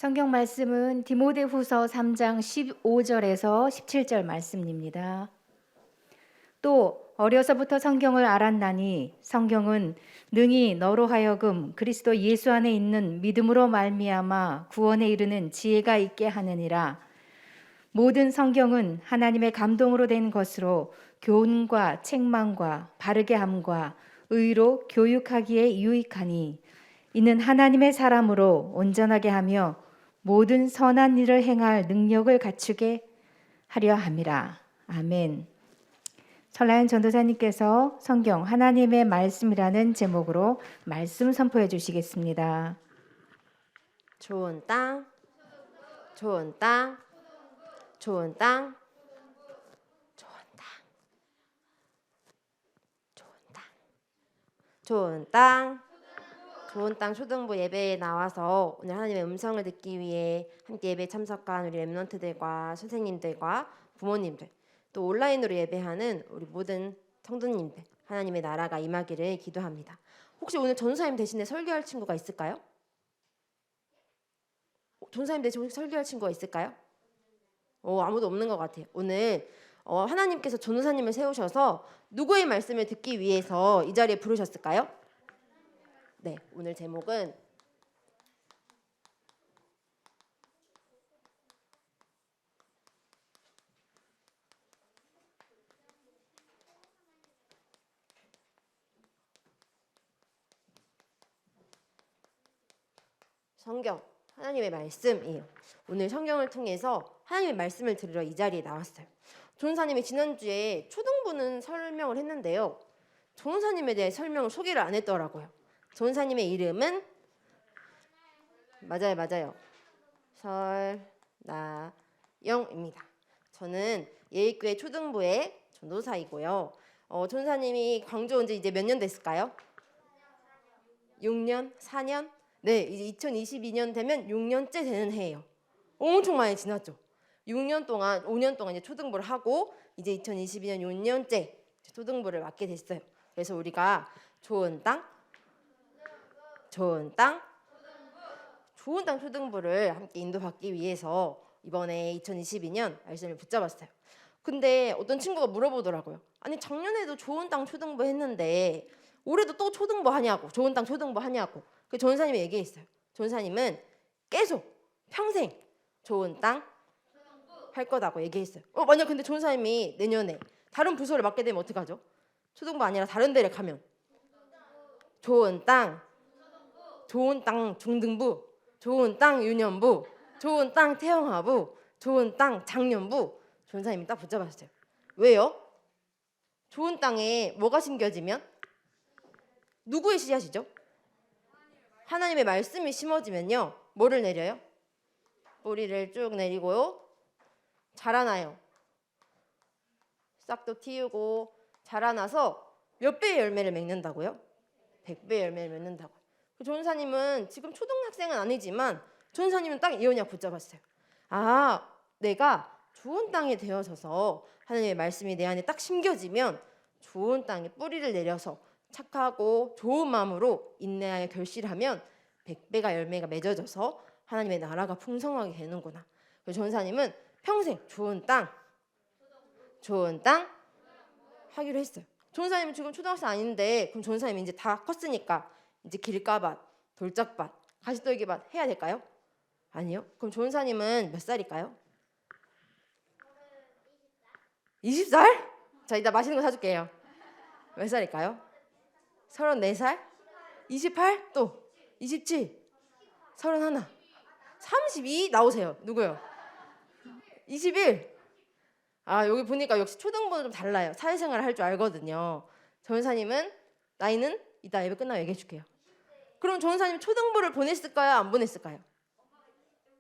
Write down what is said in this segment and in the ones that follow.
성경 말씀은 디모데후서 3장 15절에서 17절 말씀입니다. 또 어려서부터 성경을 알았나니 성경은 능히 너로 하여금 그리스도 예수 안에 있는 믿음으로 말미암아 구원에 이르는 지혜가 있게 하느니라. 모든 성경은 하나님의 감동으로 된 것으로 교훈과 책망과 바르게 함과 의로 교육하기에 유익하니 이는 하나님의 사람으로 온전하게 하며 모든 선한 일을 행할 능력을 갖추게 하려 함이라. 아멘. 설라연 전도사님께서 성경 하나님의 말씀이라는 제목으로 말씀 선포해 주시겠습니다. 좋은 땅, 좋은 땅, 좋은 땅, 좋은 땅, 좋은 땅, 좋은 땅, 좋은 땅 초등부 예배에 나와서 오늘 하나님의 음성을 듣기 위해 함께 예배 참석한 우리 랩런트들과 선생님들과 부모님들, 또 온라인으로 예배하는 우리 모든 성도님들, 하나님의 나라가 임하기를 기도합니다. 혹시 오늘 전도사님 대신에 설교할 친구가 있을까요? 전도사님 대신 혹시 설교할 친구가 있을까요? 아무도 없는 것 같아요. 오늘 하나님께서 전도사님을 세우셔서 누구의 말씀을 듣기 위해서 이 자리에 부르셨을까요? 네, 오늘 제목은 성경, 하나님의 말씀이에요. 오늘 성경을 통해서 하나님의 말씀을 들으러 이 자리에 나왔어요. 전도사님이 지난주에 초등부는 설명을 했는데요. 전도사님에 대해 소개를 안 했더라고요. 전도사님의 이름은 맞아요. 설나영입니다. 저는 예익교회 초등부의 전도사이고요. 전도사님이 광주 온 지 이제 몇 년 됐을까요? 6년? 4년? 네, 이제 2022년 되면 6년째 되는 해예요. 엄청 많이 지났죠. 5년 동안 이제 초등부를 하고 이제 2022년 6년째 초등부를 맡게 됐어요. 그래서 우리가 좋은 땅 초등부를 함께 인도받기 위해서 이번에 2022년 말씀을 붙잡았어요. 근데 어떤 친구가 물어보더라고요. 아니 작년에도 좋은 땅 초등부 했는데 올해도 또 초등부 하냐고, 좋은 땅 초등부 하냐고. 그 전사님이 얘기했어요. 전사님은 계속 평생 좋은 땅 할 거다고 얘기했어요. 만약 근데 전사님이 내년에 다른 부서를 맡게 되면 어떡하죠? 초등부 아니라 다른 데를 가면 좋은 땅 중등부, 좋은 땅 유년부, 좋은 땅 태영아부, 좋은 땅 장년부. 전사님이 딱 붙잡았어요. 왜요? 좋은 땅에 뭐가 심겨지면 누구의 씨앗이죠? 하나님의 말씀이 심어지면요, 뭐를 내려요? 뿌리를 쭉 내리고요, 자라나요. 싹도 틔우고 자라나서 몇 배의 열매를 맺는다고요? 100배의 열매를 맺는다고요. 전사님은 지금 초등학생은 아니지만 전사님은 딱 이 언약 붙잡았어요. 내가 좋은 땅에 되어서서 하나님의 말씀이 내 안에 딱 심겨지면 좋은 땅에 뿌리를 내려서 착하고 좋은 마음으로 인내하여 결실하면 100배가 열매가 맺어져서 하나님의 나라가 풍성하게 되는구나. 그래서 전사님은 평생 좋은 땅 하기로 했어요. 전사님은 지금 초등학생 아닌데 그럼 전사님이 이제 다 컸으니까 이제 길가밭, 돌짝밭, 가시떨기밭 해야 될까요? 아니요. 그럼 전사님은 몇 살일까요? 20살? 자, 이따 맛있는 거 사줄게요. 몇 살일까요? 34살? 28? 또 27? 31? 32? 나오세요. 누구요? 21? 여기 보니까 역시 초등부는 좀 달라요. 사회생활을 할 줄 알거든요. 전사님은 나이는 이따 예배 끝나고 얘기해 줄게요. 그럼 전사님 초등부를 보냈을까요? 안 보냈을까요?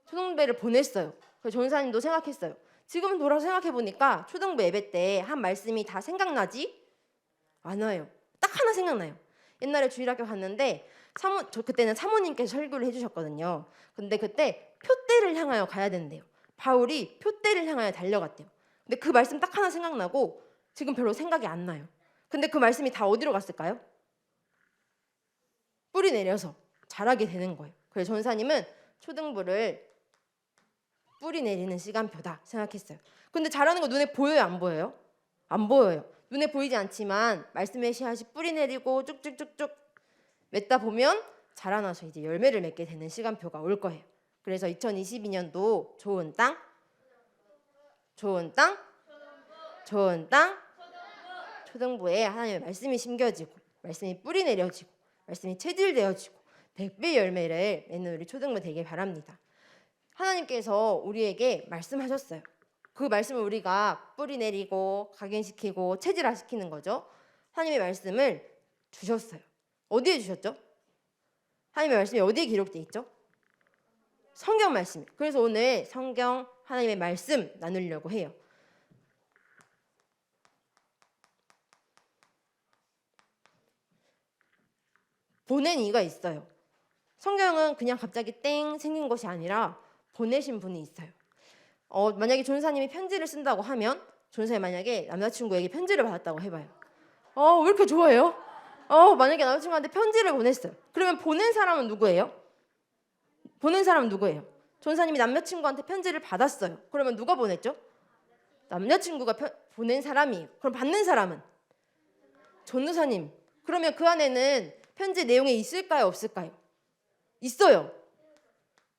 초등부를 보냈어요. 그래서 전사님도 생각했어요. 지금 돌아서 생각해 보니까 초등부 예배 때 한 말씀이 다 생각나지 않아요. 딱 하나 생각나요. 옛날에 주일학교 갔는데 그때는 사모님께서 설교를 해주셨거든요. 근데 그때 표대를 향하여 가야 된대요. 바울이 표대를 향하여 달려갔대요. 근데 그 말씀 딱 하나 생각나고 지금 별로 생각이 안 나요. 근데 그 말씀이 다 어디로 갔을까요? 뿌리 내려서 자라게 되는 거예요. 그래서 전사님은 초등부를 뿌리 내리는 시간표다 생각했어요. 근데 잘하는 거 눈에 보여요, 안 보여요? 안 보여요. 눈에 보이지 않지만 말씀의 씨앗이 뿌리 내리고 쭉쭉쭉쭉 맺다 보면 자라나서 이제 열매를 맺게 되는 시간표가 올 거예요. 그래서 2022년도 좋은 땅, 좋은 땅, 좋은 땅, 초등부에 하나님의 말씀이 심겨지고 말씀이 뿌리 내려지고 말씀이 체질되어지고 100배 열매를 맺는 우리 초등부 되길 바랍니다. 하나님께서 우리에게 말씀하셨어요. 그 말씀을 우리가 뿌리 내리고 각인시키고 체질화시키는 거죠. 하나님의 말씀을 주셨어요. 어디에 주셨죠? 하나님의 말씀이 어디에 기록되어 있죠? 성경 말씀. 그래서 오늘 성경 하나님의 말씀 나누려고 해요. 보낸 이유가 있어요. 성경은 그냥 갑자기 땡 생긴 것이 아니라 보내신 분이 있어요. 만약에 전사님이 편지를 쓴다고 하면 전사님 만약에 남자친구에게 편지를 받았다고 해봐요. 왜 이렇게 좋아해요? 만약에 남자친구한테 편지를 보냈어요. 그러면 보낸 사람은 누구예요? 보낸 사람은 누구예요? 전사님이 남자친구한테 편지를 받았어요. 그러면 누가 보냈죠? 남자친구가 보낸 사람이에요. 그럼 받는 사람은? 전도사님. 그러면 그 안에는 편지 내용이 있을까요? 없을까요? 있어요.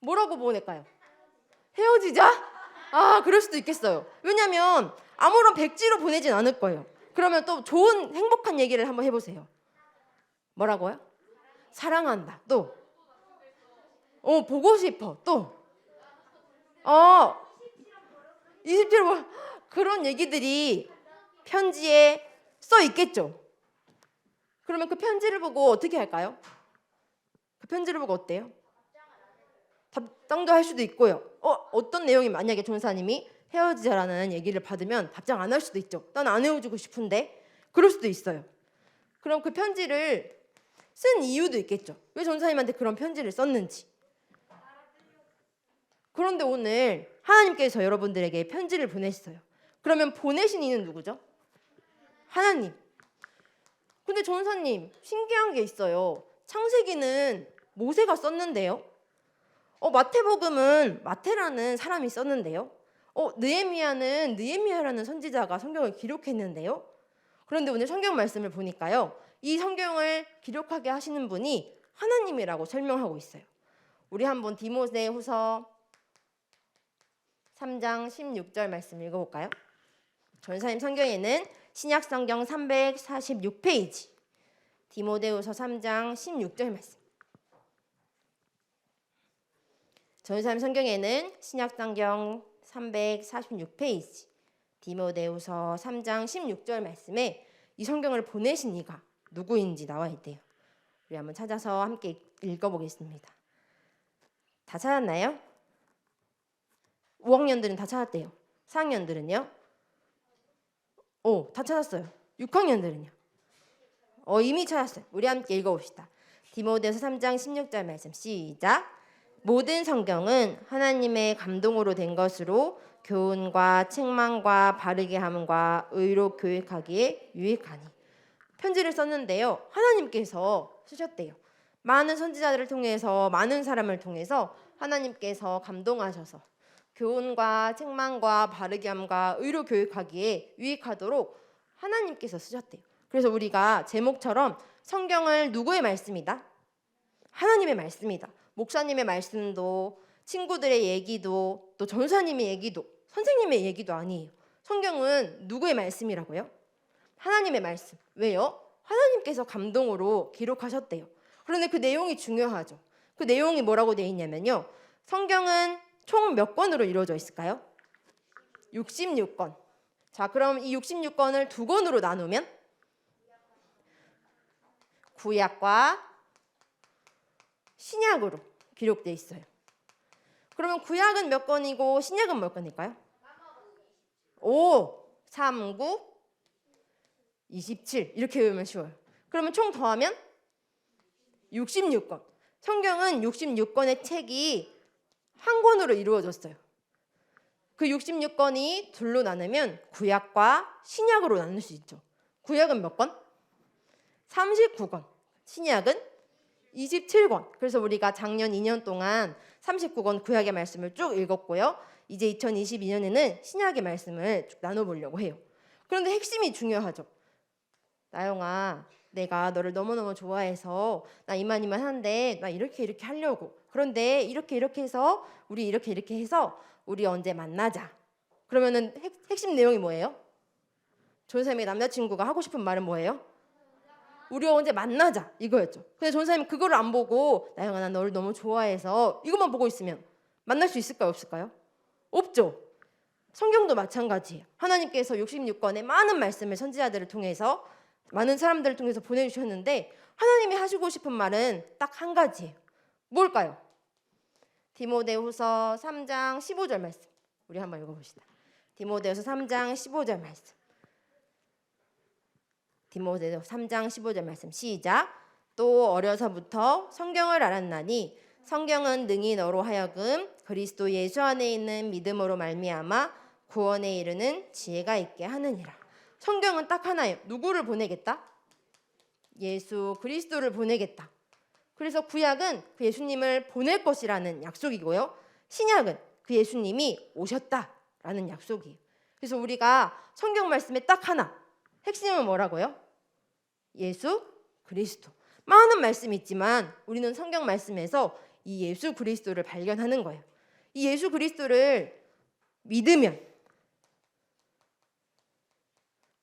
뭐라고 보낼까요? 헤어지자? 그럴 수도 있겠어요. 왜냐면 아무런 백지로 보내진 않을 거예요. 그러면 또 좋은 행복한 얘기를 한번 해보세요. 뭐라고요? 사랑한다. 또 보고 싶어. 또 27번 그런 얘기들이 편지에 써 있겠죠. 그러면 그 편지를 보고 어떻게 할까요? 그 편지를 보고 어때요? 답장도 할 수도 있고요. 어떤 내용이 만약에 전사님이 헤어지자라는 얘기를 받으면 답장 안 할 수도 있죠. 난 안 헤어지고 싶은데 그럴 수도 있어요. 그럼 그 편지를 쓴 이유도 있겠죠. 왜 전사님한테 그런 편지를 썼는지. 그런데 오늘 하나님께서 여러분들에게 편지를 보냈어요. 그러면 보내신 이는 누구죠? 하나님. 근데 전사님 신기한 게 있어요. 창세기는 모세가 썼는데요. 마태복음은 마태라는 사람이 썼는데요. 느헤미야는 느헤미야라는 선지자가 성경을 기록했는데요. 그런데 오늘 성경 말씀을 보니까요. 이 성경을 기록하게 하시는 분이 하나님이라고 설명하고 있어요. 우리 한번 디모데후서 3장 16절 말씀 읽어볼까요? 전사님 성경에는 신약 성경 346페이지 디모데후서 3장 16절 말씀. 전사님 성경에는 신약 성경 346페이지 디모데후서 3장 16절 말씀에 이 성경을 보내신 이가 누구인지 나와 있대요. 우리 한번 찾아서 함께 읽어보겠습니다. 다 찾았나요? 5학년들은 다 찾았대요. 4학년들은요? 다 찾았어요. 6학년들은요? 이미 찾았어요. 우리 함께 읽어봅시다. 디모데후서 3장 16절 말씀 시작. 모든 성경은 하나님의 감동으로 된 것으로 교훈과 책망과 바르게 함과 의로 교육하기에 유익하니. 편지를 썼는데요. 하나님께서 쓰셨대요. 많은 선지자들을 통해서 많은 사람을 통해서 하나님께서 감동하셔서 교훈과 책망과 바르게 함과 의로 교육하기에 유익하도록 하나님께서 쓰셨대요. 그래서 우리가 제목처럼 성경을 누구의 말씀이다? 하나님의 말씀이다. 목사님의 말씀도 친구들의 얘기도 또 전사님의 얘기도 선생님의 얘기도 아니에요. 성경은 누구의 말씀이라고요? 하나님의 말씀. 왜요? 하나님께서 감동으로 기록하셨대요. 그런데 그 내용이 중요하죠. 그 내용이 뭐라고 되어 있냐면요. 성경은 총 몇 권으로 이루어져 있을까요? 66권. 자, 그럼 이 66권을 두 권으로 나누면 구약과 신약으로 기록되어 있어요. 그러면 구약은 몇 권이고 신약은 몇 권일까요? 5, 3, 9, 27 이렇게 외우면 쉬워요. 그러면 총 더하면 66권. 성경은 66권의 책이 한 권으로 이루어졌어요. 그 66권이 둘로 나누면 구약과 신약으로 나눌 수 있죠. 구약은 몇 권? 39권. 신약은 27권. 그래서 우리가 작년 2년 동안 39권 구약의 말씀을 쭉 읽었고요. 이제 2022년에는 신약의 말씀을 쭉 나눠보려고 해요. 그런데 핵심이 중요하죠. 나영아, 내가 너를 너무너무 좋아해서 나 이만 하는데 나 이렇게 하려고. 그런데 이렇게 해서 우리 이렇게 해서 우리 언제 만나자. 그러면은 핵심 내용이 뭐예요? 전사님의 남자친구가 하고 싶은 말은 뭐예요? 우리 언제 만나자 이거였죠. 근데 전사님이 그거를 안 보고 나영아 나 너를 너무 좋아해서 이것만 보고 있으면 만날 수 있을까요? 없을까요? 없죠. 성경도 마찬가지예요. 하나님께서 66권의 많은 말씀을 선지자들을 통해서 많은 사람들을 통해서 보내주셨는데 하나님이 하시고 싶은 말은 딱 한 가지예요. 뭘까요? 디모데후서 3장 15절 말씀 우리 한번 읽어봅시다. 디모데후서 3장 15절 말씀. 디모데후서 3장 15절 말씀 시작. 또 어려서부터 성경을 알았나니 성경은 능히 너로 하여금 그리스도 예수 안에 있는 믿음으로 말미암아 구원에 이르는 지혜가 있게 하느니라. 성경은 딱 하나예요. 누구를 보내겠다? 예수 그리스도를 보내겠다. 그래서 구약은 그 예수님을 보낼 것이라는 약속이고요. 신약은 그 예수님이 오셨다라는 약속이에요. 그래서 우리가 성경 말씀에 딱 하나 핵심은 뭐라고요? 예수 그리스도. 많은 말씀이 있지만 우리는 성경 말씀에서 이 예수 그리스도를 발견하는 거예요. 이 예수 그리스도를 믿으면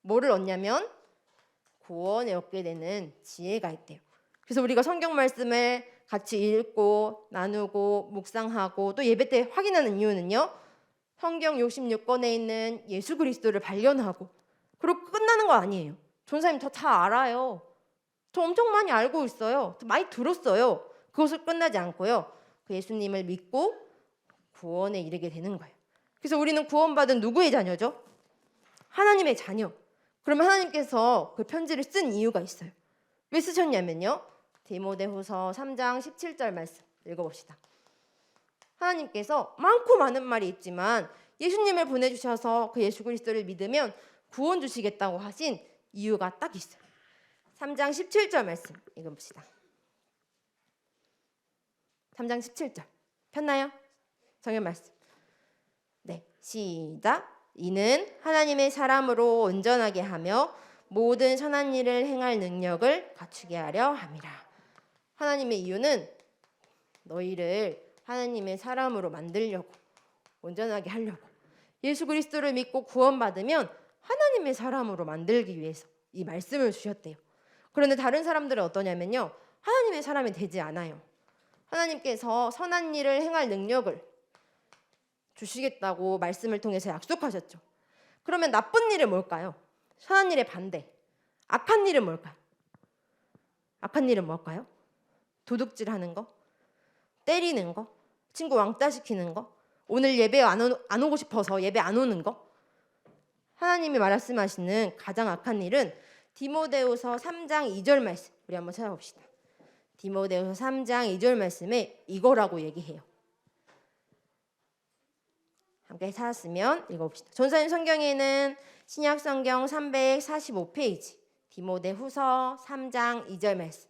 뭐를 얻냐면 구원을 얻게 되는 지혜가 있대요. 그래서 우리가 성경 말씀을 같이 읽고 나누고 묵상하고 또 예배 때 확인하는 이유는요. 성경 66권에 있는 예수 그리스도를 발견하고 그리고 끝나는 거 아니에요. 전사님 저 다 알아요. 저 엄청 많이 알고 있어요. 저 많이 들었어요. 그것을 끝나지 않고요. 그 예수님을 믿고 구원에 이르게 되는 거예요. 그래서 우리는 구원받은 누구의 자녀죠? 하나님의 자녀. 그러면 하나님께서 그 편지를 쓴 이유가 있어요. 왜 쓰셨냐면요. 디모데후서 3장 17절 말씀 읽어봅시다. 하나님께서 많고 많은 말이 있지만 예수님을 보내주셔서 그 예수 그리스도를 믿으면 구원 주시겠다고 하신 이유가 딱 있어요. 3장 17절 말씀 읽어봅시다. 3장 17절 폈나요? 성경 말씀. 네, 시작. 이는 하나님의 사람으로 온전하게 하며 모든 선한 일을 행할 능력을 갖추게 하려 함이라. 하나님의 이유는 너희를 하나님의 사람으로 만들려고, 온전하게 하려고. 예수 그리스도를 믿고 구원받으면 하나님의 사람으로 만들기 위해서 이 말씀을 주셨대요. 그런데 다른 사람들은 어떠냐면요. 하나님의 사람이 되지 않아요. 하나님께서 선한 일을 행할 능력을 주시겠다고 말씀을 통해서 약속하셨죠. 그러면 나쁜 일은 뭘까요? 선한 일의 반대. 악한 일은 뭘까요? 악한 일은 뭘까요? 도둑질하는 거, 때리는 거, 친구 왕따 시키는 거, 오늘 예배 안 오고 싶어서 예배 안 오는 거. 하나님이 말씀하시는 가장 악한 일은 디모데후서 3장 2절 말씀. 우리 한번 찾아봅시다. 디모데후서 3장 2절 말씀에 이거라고 얘기해요. 함께 찾았으면 읽어봅시다. 전사님 성경에는 신약 성경 345페이지 디모데후서 3장 2절 말씀.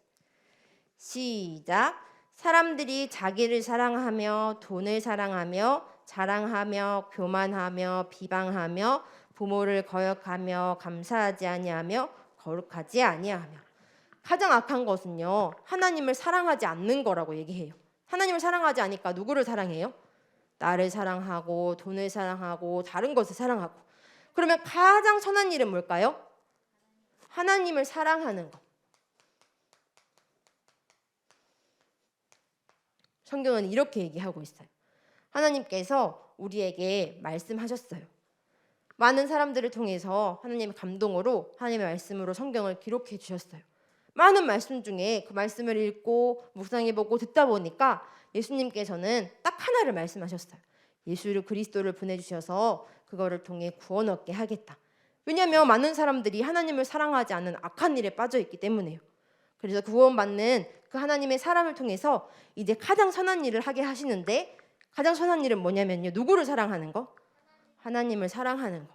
시작. 사람들이 자기를 사랑하며 돈을 사랑하며 자랑하며 교만하며 비방하며 부모를 거역하며 감사하지 아니하며 거룩하지 아니하며. 가장 악한 것은요. 하나님을 사랑하지 않는 거라고 얘기해요. 하나님을 사랑하지 않으니까 누구를 사랑해요? 나를 사랑하고 돈을 사랑하고 다른 것을 사랑하고. 그러면 가장 선한 일은 뭘까요? 하나님을 사랑하는 것. 성경은 이렇게 얘기하고 있어요. 하나님께서 우리에게 말씀하셨어요. 많은 사람들을 통해서 하나님의 감동으로 하나님의 말씀으로 성경을 기록해 주셨어요. 많은 말씀 중에 그 말씀을 읽고 묵상해보고 듣다 보니까 예수님께서는 딱 하나를 말씀하셨어요. 예수 그리스도를 보내주셔서 그거를 통해 구원 얻게 하겠다. 왜냐하면 많은 사람들이 하나님을 사랑하지 않는 악한 일에 빠져 있기 때문에요. 그래서 구원받는 그 하나님의 사람을 통해서 이제 가장 선한 일을 하게 하시는데 가장 선한 일은 뭐냐면요. 누구를 사랑하는 거? 하나님을 사랑하는 거.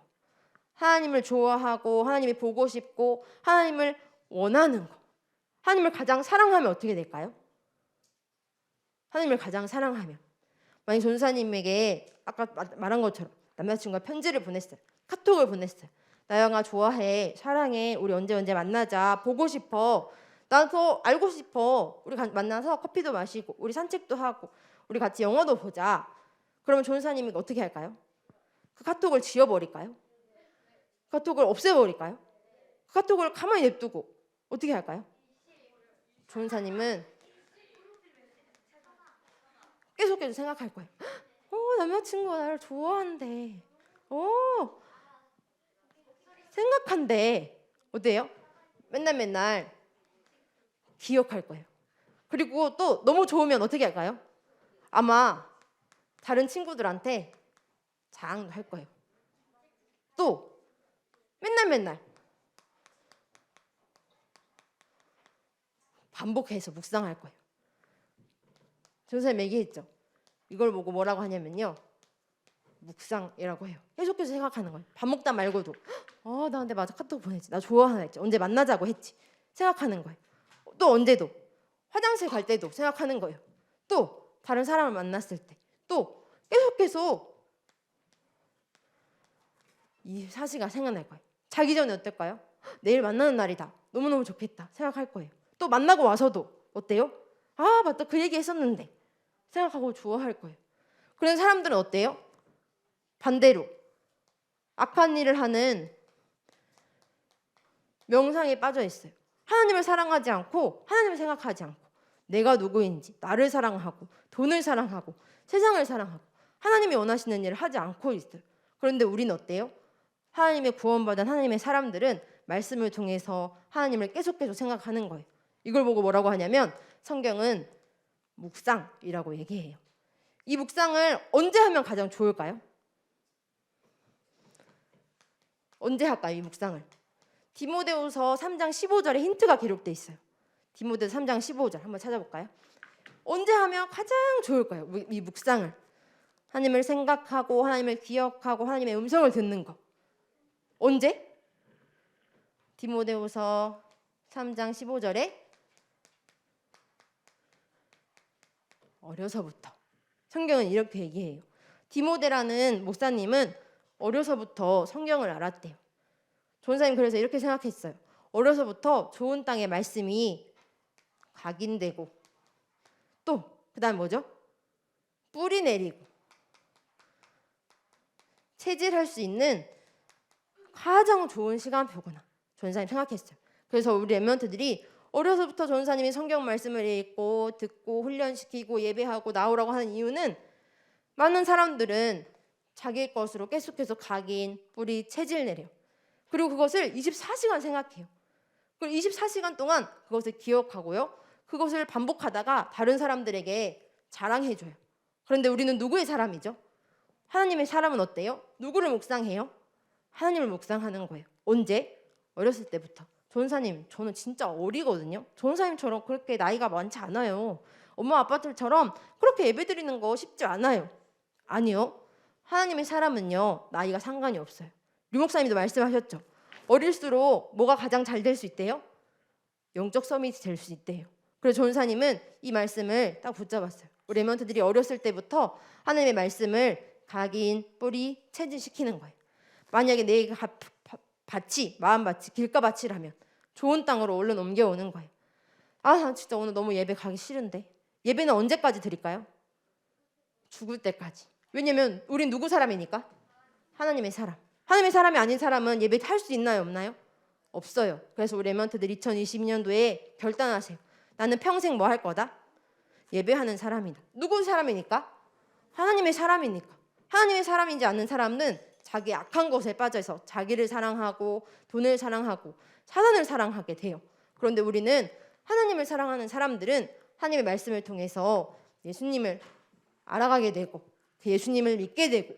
하나님을 좋아하고 하나님이 보고 싶고 하나님을 원하는 거. 하나님을 가장 사랑하면 어떻게 될까요? 하나님을 가장 사랑하면 만약 전사님에게 아까 말한 것처럼 남자친구가 편지를 보냈어요. 카톡을 보냈어요. 나영아 좋아해, 사랑해, 우리 언제 만나자, 보고 싶어, 나 더 알고 싶어, 우리 만나서 커피도 마시고 우리 산책도 하고 우리 같이 영화도 보자. 그러면 조은사님이 어떻게 할까요? 그 카톡을 지워버릴까요? 그 카톡을 없애버릴까요? 그 카톡을 가만히 냅두고 어떻게 할까요? 조은사님은 계속 생각할 거예요. 남자친구가 나를 좋아한대. 생각한대. 어때요? 맨날 기억할 거예요. 그리고 또 너무 좋으면 어떻게 할까요? 아마 다른 친구들한테 자랑도 할 거예요. 또 맨날 반복해서 묵상할 거예요. 전사님 얘기했죠. 이걸 보고 뭐라고 하냐면요, 묵상이라고 해요. 계속해서 생각하는 거예요. 밥 먹다 말고도 나한테 맞아 카톡 보냈지, 나 좋아하나 했지, 언제 만나자고 했지, 생각하는 거예요. 또 언제도 화장실 갈 때도 생각하는 거예요. 또 다른 사람을 만났을 때 또 계속해서 24시간 생각날 거예요. 자기 전에 어떨까요? 내일 만나는 날이다, 너무너무 좋겠다 생각할 거예요. 또 만나고 와서도 어때요? 맞다, 그 얘기 했었는데 생각하고 좋아할 거예요. 그런 사람들은 어때요? 반대로 악한 일을 하는 명상에 빠져 있어요. 하나님을 사랑하지 않고 하나님을 생각하지 않고 내가 누구인지, 나를 사랑하고 돈을 사랑하고 세상을 사랑하고 하나님이 원하시는 일을 하지 않고 있어요. 그런데 우리는 어때요? 하나님의 구원받은 하나님의 사람들은 말씀을 통해서 하나님을 계속 생각하는 거예요. 이걸 보고 뭐라고 하냐면 성경은 묵상이라고 얘기해요. 이 묵상을 언제 하면 가장 좋을까요? 언제 할까요, 이 묵상을? 디모데후서 3장 15절에 힌트가 기록돼 있어요. 디모데후서 3장 15절 한번 찾아볼까요? 언제 하면 가장 좋을까요, 이 묵상을? 하나님을 생각하고 하나님을 기억하고 하나님의 음성을 듣는 거. 언제? 디모데후서 3장 15절에 어려서부터. 성경은 이렇게 얘기해요. 디모데라는 목사님은 어려서부터 성경을 알았대요. 전사님 그래서 이렇게 생각했어요. 어려서부터 좋은 땅의 말씀이 각인되고 또 그다음 뭐죠? 뿌리 내리고 체질할 수 있는 가장 좋은 시간표구나, 전사님 생각했어요. 그래서 우리 랩런트들이 어려서부터 전사님이 성경 말씀을 읽고 듣고 훈련시키고 예배하고 나오라고 하는 이유는 많은 사람들은 자기 것으로 계속해서 각인, 뿌리, 체질 내려. 그리고 그것을 24시간 생각해요. 그리고 24시간 동안 그것을 기억하고요. 그것을 반복하다가 다른 사람들에게 자랑해줘요. 그런데 우리는 누구의 사람이죠? 하나님의 사람은 어때요? 누구를 묵상해요? 하나님을 묵상하는 거예요. 언제? 어렸을 때부터. 전사님, 저는 진짜 어리거든요. 전사님처럼 그렇게 나이가 많지 않아요. 엄마 아빠들처럼 그렇게 예배드리는 거 쉽지 않아요. 아니요. 하나님의 사람은요, 나이가 상관이 없어요. 류 목사님도 말씀하셨죠. 어릴수록 뭐가 가장 잘 될 수 있대요? 영적 서밋이 될 수 있대요. 그래서 전사님은 이 말씀을 딱 붙잡았어요. 우리 랩런트들이 어렸을 때부터 하나님의 말씀을 각인, 뿌리, 체질시키는 거예요. 만약에 내 밭이 마음밭이 길가밭이라면 좋은 땅으로 얼른 옮겨오는 거예요. 난 진짜 오늘 너무 예배 가기 싫은데. 예배는 언제까지 드릴까요? 죽을 때까지. 왜냐면 우린 누구 사람이니까? 하나님의 사람. 하나님의 사람이 아닌 사람은 예배 할 수 있나요, 없나요? 없어요. 그래서 우리 랩런트들 2022년도에 결단하세요. 나는 평생 뭐 할 거다? 예배하는 사람이다. 누구 사람이니까? 하나님의 사람이니까. 하나님의 사람이지 않는 사람은 자기 악한 것에 빠져서 자기를 사랑하고 돈을 사랑하고 사단을 사랑하게 돼요. 그런데 우리는 하나님을 사랑하는 사람들은 하나님의 말씀을 통해서 예수님을 알아가게 되고 그 예수님을 믿게 되고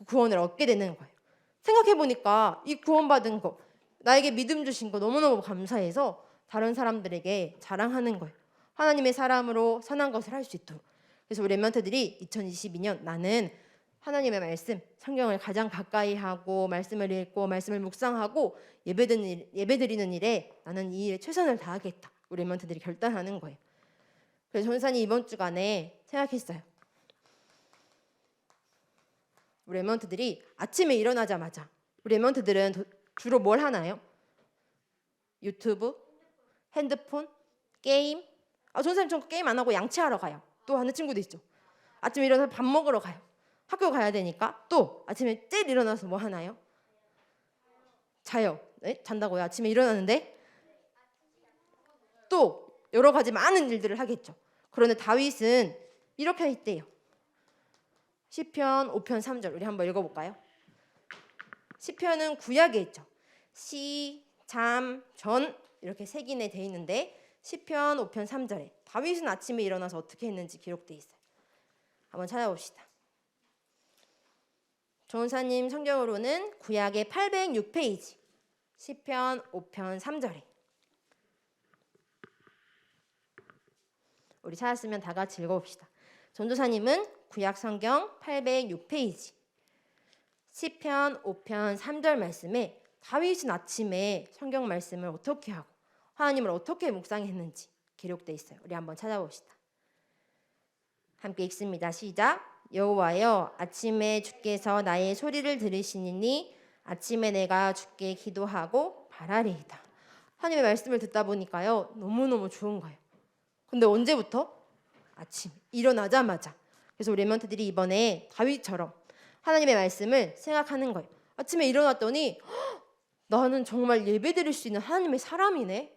구원을 얻게 되는 거예요. 생각해보니까 이 구원받은 거, 나에게 믿음 주신 거 너무너무 감사해서 다른 사람들에게 자랑하는 거예요. 하나님의 사람으로 선한 것을 할 수 있도록. 그래서 우리 랩런트들이 2022년 나는 하나님의 말씀, 성경을 가장 가까이 하고 말씀을 읽고 말씀을 묵상하고 예배드리는 일에 나는 이 일에 최선을 다하겠다. 우리 랩런트들이 결단하는 거예요. 그래서 전사님 이번 주간에 생각했어요. 우리 랩런트들이 아침에 일어나자마자 우리 랩런트들은 주로 뭘 하나요? 유튜브, 핸드폰, 게임. 전사님 전 게임 안 하고 양치하러 가요. 또 하는 친구도 있죠. 아침에 일어나서 밥 먹으러 가요. 학교 가야 되니까. 또 아침에 제일 일어나서 뭐 하나요? 자요. 네? 잔다고요. 아침에 일어나는데 또 여러 가지 많은 일들을 하겠죠. 그런데 다윗은 이렇게 했대요. 시편 5편 3절 우리 한번 읽어볼까요? 시편은 구약에 있죠. 시, 잠, 전 이렇게 세 기내 돼 있는데 시편 5편 3절에 다윗은 아침에 일어나서 어떻게 했는지 기록돼 있어요. 한번 찾아봅시다. 조은사님 성경으로는 구약의 806페이지 시편 5편 3절에 우리 찾았으면 다 같이 읽어봅시다. 전도사님은 구약 성경 806페이지 시편 5편 3절 말씀에 다윗은 아침에 성경 말씀을 어떻게 하고 하나님을 어떻게 묵상했는지 기록되어 있어요. 우리 한번 찾아봅시다. 함께 읽습니다. 시작. 여호와여 아침에 주께서 나의 소리를 들으시니 아침에 내가 주께 기도하고 바라리이다. 하나님의 말씀을 듣다 보니까요 너무너무 좋은 거예요. 근데 언제부터? 아침 일어나자마자. 그래서 우리 랩런트들이 이번에 다윗처럼 하나님의 말씀을 생각하는 거예요. 아침에 일어났더니 나는 정말 예배드릴 수 있는 하나님의 사람이네.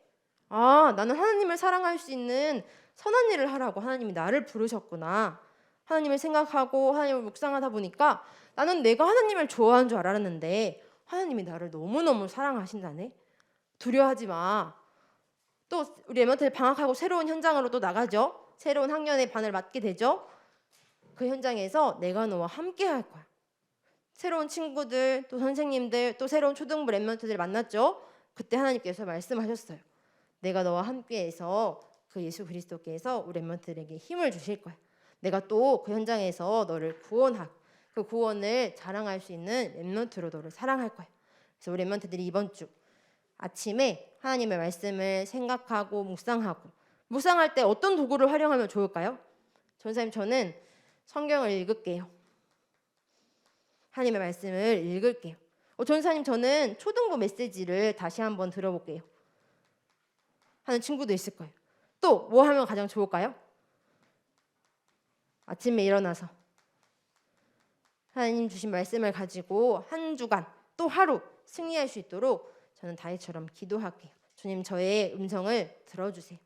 나는 하나님을 사랑할 수 있는 선한 일을 하라고 하나님이 나를 부르셨구나. 하나님을 생각하고 하나님을 묵상하다 보니까 나는 내가 하나님을 좋아하는 줄 알았는데 하나님이 나를 너무너무 사랑하신다네. 두려워하지 마. 또 우리 랩런트들 방학하고 새로운 현장으로 또 나가죠. 새로운 학년의 반을 맡게 되죠. 그 현장에서 내가 너와 함께 할 거야. 새로운 친구들 또 선생님들 또 새로운 초등부 랩런트들 만났죠. 그때 하나님께서 말씀하셨어요. 내가 너와 함께해서 그 예수 그리스도께서 우리 랩런트들에게 힘을 주실 거야. 내가 또 그 현장에서 너를 구원하고 그 구원을 자랑할 수 있는 랩런트로 너를 사랑할 거야. 그래서 우리 랩런트들이 이번 주 아침에 하나님의 말씀을 생각하고 묵상할 때 어떤 도구를 활용하면 좋을까요? 전사님 저는 성경을 읽을게요. 하나님의 말씀을 읽을게요. 전사님 저는 초등부 메시지를 다시 한번 들어볼게요. 하는 친구도 있을 거예요. 또 뭐 하면 가장 좋을까요? 아침에 일어나서 하나님 주신 말씀을 가지고 한 주간 또 하루 승리할 수 있도록 저는 다윗처럼 기도할게요. 주님 저의 음성을 들어주세요.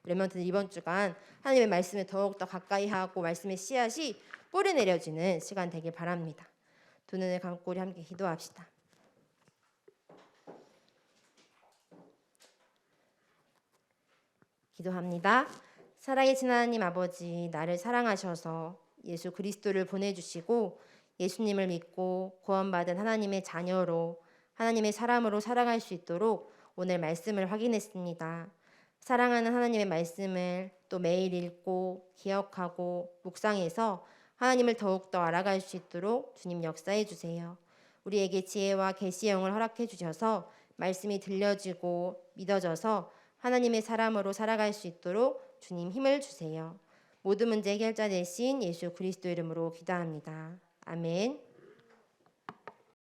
랩런트들 이번 주간 하나님의 말씀에 더욱더 가까이 하고 말씀의 씨앗이 뿌리 내려지는 시간 되길 바랍니다. 두 눈을 감고 우리 함께 기도합시다. 기도합니다. 살아계신 하나님 아버지, 나를 사랑하셔서 예수 그리스도를 보내주시고 예수님을 믿고 구원받은 하나님의 자녀로 하나님의 사람으로 살아갈 수 있도록 오늘 말씀을 확인했습니다. 사랑하는 하나님의 말씀을 또 매일 읽고 기억하고 묵상해서 하나님을 더욱더 알아갈 수 있도록 주님 역사해 주세요. 우리에게 지혜와 계시의 영을 허락해 주셔서 말씀이 들려지고 믿어져서 하나님의 사람으로 살아갈 수 있도록 주님 힘을 주세요. 모든 문제 해결자 되신 예수 그리스도 이름으로 기도합니다. 아멘.